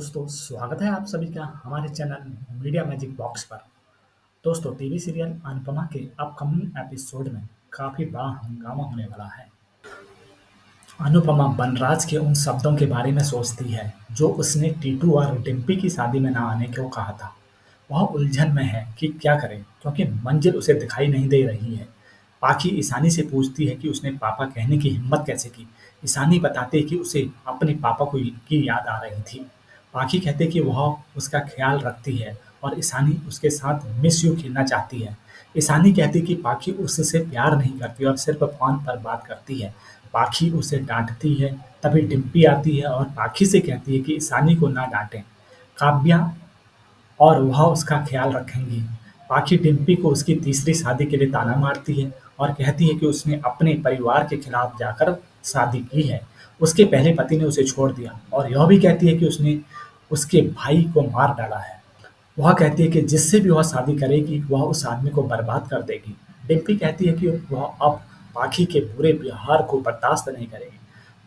दोस्तों स्वागत है आप सभी का हमारे चैनल मीडिया मैजिक बॉक्स पर। दोस्तों टीवी सीरियल अनुपमा के अपकमिंग एपिसोड में काफी बड़ा हंगामा होने वाला है। अनुपमा बनराज के उन शब्दों के बारे में सोचती है जो उसने टीटू और डिम्पी की शादी में ना आने को कहा था। वह उलझन में है कि क्या करे क्योंकि मंजिल उसे दिखाई नहीं दे रही है। पाखी ईशानी से पूछती है कि उसने पापा कहने की हिम्मत कैसे की। ईशानी बताते कि उसे अपने पापा को की याद आ रही थी। पाखी कहते कि वह उसका ख्याल रखती है और ईशानी उसके साथ मिस यू खेलना चाहती है। ईशानी कहती कि पाखी उससे प्यार नहीं करती और सिर्फ फोन पर बात करती है। पाखी उसे डांटती है। तभी डिम्पी आती है और पाखी से कहती है कि ईशानी को ना डांटें। काव्या और वह उसका ख्याल रखेंगी। पाखी डिम्पी को उसकी तीसरी शादी के लिए ताना मारती है और कहती है कि उसने अपने परिवार के खिलाफ जाकर शादी की है। उसके पहले पति ने उसे छोड़ दिया और यह भी कहती है कि उसने उसके भाई को मार डाला है। वह कहती है कि जिससे भी वह शादी करेगी वह उस आदमी को बर्बाद कर देगी। डिम्पी कहती है कि वह अब पाखी के बुरे व्यवहार को बर्दाश्त नहीं करेगी।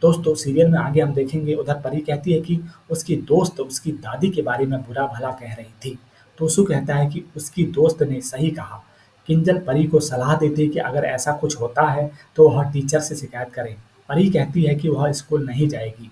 दोस्तों सीरियल में आगे हम देखेंगे उधर परी कहती है कि उसकी दोस्त उसकी दादी के बारे में बुरा भला कह रही थी। तोसू कहता है कि उसकी दोस्त ने सही कहा। किंजल परी को सलाह देती है कि अगर ऐसा कुछ होता है तो वह टीचर से शिकायत करे। परी कहती है कि वह स्कूल नहीं जाएगी।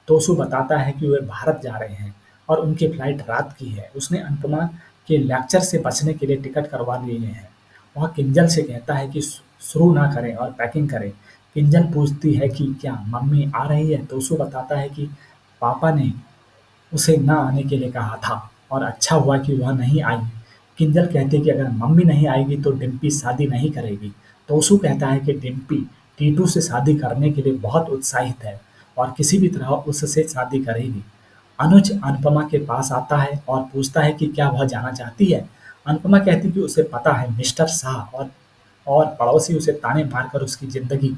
तोसू बताता है कि वे भारत जा रहे हैं और उनकी फ्लाइट रात की है। उसने अनुपमा के लेक्चर से बचने के लिए टिकट करवा लिए हैं। वह किंजल से कहता है कि शुरू ना करें और पैकिंग करें। किंजल पूछती है कि क्या मम्मी आ रही है। तोसू बताता है कि पापा ने उसे ना आने के लिए कहा था और अच्छा हुआ कि वह नहीं आई। किंजल कहती है कि अगर मम्मी नहीं आएगी तो डिम्पी शादी नहीं करेगी। तोसू कहता है कि डिम्पी टीटू से शादी करने के लिए बहुत उत्साहित है और किसी भी तरह उससे शादी करेगी। अनुज अनुपमा के पास आता है और पूछता है कि क्या वह जाना चाहती है। अनुपमा कहती है कि उसे पता है मिस्टर शाह और पड़ोसी उसे ताने मारकर उसकी जिंदगी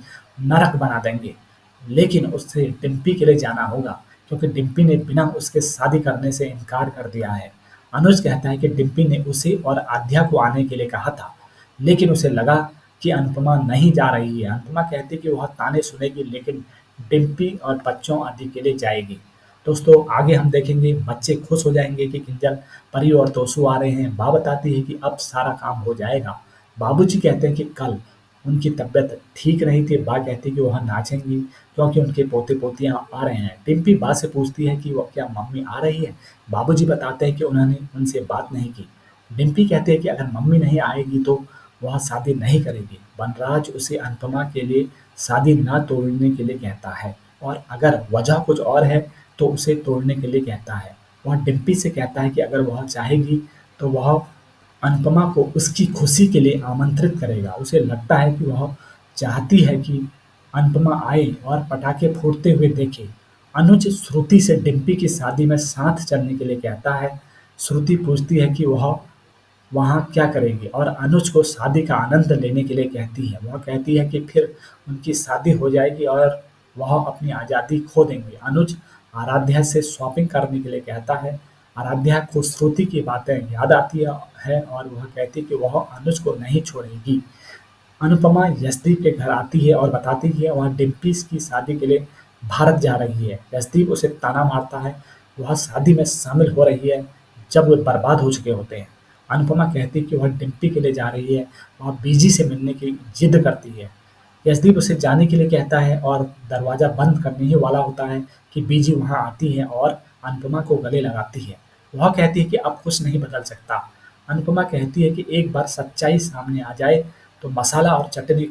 नरक बना देंगे, लेकिन उससे डिम्पी के लिए जाना होगा क्योंकि डिम्पी ने बिना उसके शादी करने से इनकार कर दिया है। अनुज कहता है कि डिम्पी ने उसे और आध्या को आने के लिए कहा था, लेकिन उसे लगा कि अनुपमा नहीं जा रही है। अनुपमा कहती है कि वह ताने सुनेगी लेकिन डिम्पी और बच्चों आदि के लिए जाएगी। दोस्तों आगे हम देखेंगे बच्चे खुश हो जाएंगे कि किंजल परी और तोसू आ रहे हैं। माँ बताती है कि अब सारा काम हो जाएगा। बाबूजी कहते हैं कि कल उनकी तबीयत ठीक नहीं थी। माँ कहती है कि वह नाचेंगी क्योंकि उनके पोते पोतियाँ आ रहे हैं। डिम्पी माँ से पूछती है कि वो क्या मम्मी आ रही है। बाबूजी बताते हैं कि उन्होंने उनसे बात नहीं की। डिम्पी कहती है कि अगर मम्मी नहीं आएगी तो वह शादी नहीं करेगी। बनराज उसे अनुपमा के लिए शादी ना तोड़ने के लिए कहता है और अगर वजह कुछ और है तो उसे तोड़ने के लिए कहता है। वह डिम्पी से कहता है कि अगर वह चाहेगी तो वह अनुपमा को उसकी खुशी के लिए आमंत्रित करेगा। उसे लगता है कि वह चाहती है कि अनुपमा आए और पटाखे फूटते हुए देखे। अनुज श्रुति से डिम्पी की शादी में साथ चलने के लिए कहता है। श्रुति पूछती है कि वह वहाँ क्या करेंगे और अनुज को शादी का आनंद लेने के लिए कहती है। वह कहती है कि फिर उनकी शादी हो जाएगी और वह अपनी आज़ादी खो देंगे। अनुज आराध्या से शॉपिंग करने के लिए कहता है। आराध्या को श्रुति की बातें याद आती है और वह कहती है कि वह अनुज को नहीं छोड़ेगी। अनुपमा यशदीप के घर आती है और बताती है वह डिम्पी की शादी के लिए भारत जा रही है। यशदीप उसे ताना मारता है। वह शादी में शामिल हो रही है जब वे बर्बाद हो चुके होते हैं। अनुपमा कहती है कि वह डिम्पी के लिए जा रही है। वह बीजी से मिलने की जिद करती है। यशदीप उसे जाने के लिए कहता है और दरवाज़ा बंद करने ही वाला होता है कि बीजी वहाँ आती है और अनुपमा को गले लगाती है। वह कहती है कि अब कुछ नहीं बदल सकता। अनुपमा कहती है कि एक बार सच्चाई सामने आ जाए तो मसाला और चटनी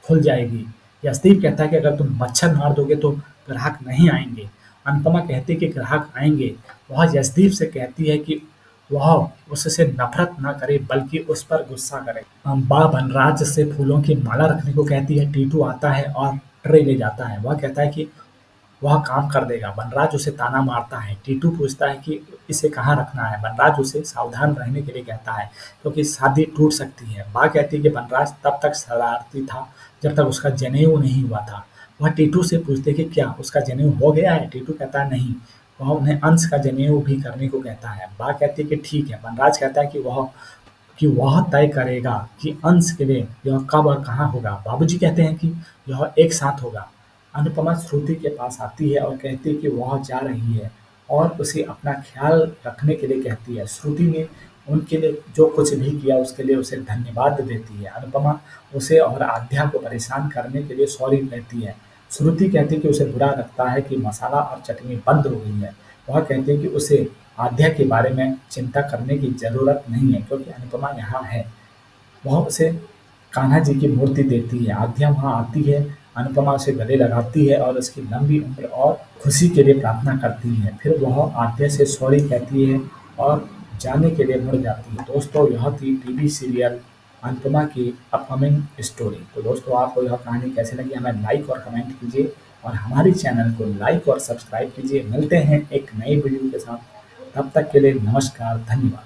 खुल जाएगी। यशदीप कहता है कि अगर तुम मच्छर मार दोगे तो ग्राहक नहीं आएंगे। अनुपमा कहती है कि ग्राहक आएंगे। वह यशदीप से कहती है कि वह उससे नफरत ना करे बल्कि उस पर गुस्सा करे। अम्बा बनराज से फूलों की माला रखने को कहती है। टीटू आता है और ट्रे ले जाता है। वह कहता है कि वह काम कर देगा। बनराज उसे ताना मारता है। टीटू पूछता है कि इसे कहाँ रखना है। बनराज उसे सावधान रहने के लिए कहता है क्योंकि शादी टूट सकती है। माँ कहती है कि बनराज तब तक शरारती था जब तक उसका जनेऊ नहीं हुआ था। वह टीटू से पूछते कि क्या उसका जनेऊ हो गया है। टीटू कहता है नहीं। वह उन्हें अंश का जनेऊ भी करने को कहता है। माँ कहती है कि ठीक है। बनराज कहता है कि वह तय करेगा कि अंश के लिए यह कब और कहाँ होगा। बाबूजी कहते हैं कि यह एक साथ होगा। अनुपमा श्रुति के पास आती है और कहती है कि वह जा रही है और उसे अपना ख्याल रखने के लिए कहती है। श्रुति ने उनके लिए जो कुछ भी किया उसके लिए उसे धन्यवाद देती है। अनुपमा उसे और आध्या को परेशान करने के लिए सॉरी कहती है। श्रुति कहती है कि उसे बुरा लगता है कि मसाला और चटनी बंद हो गई है। वह कहती है कि उसे आध्या के बारे में चिंता करने की ज़रूरत नहीं है क्योंकि अनुपमा यहाँ है। वह उसे कान्हा जी की मूर्ति देती है। आध्या वहाँ आती है, अनुपमा उसे गले लगाती है और उसकी लंबी उम्र और खुशी के लिए प्रार्थना करती है। फिर वह आध्या से सॉरी कहती है और जाने के लिए मुड़ जाती है। दोस्तों, यह थी टीवी सीरियल अनुपमा की अपकमिंग स्टोरी। तो दोस्तों, आपको यह कहानी कैसी लगी हमें लाइक और कमेंट कीजिए और हमारे चैनल को लाइक और सब्सक्राइब कीजिए। मिलते हैं एक नई वीडियो के साथ, तब तक के लिए नमस्कार, धन्यवाद।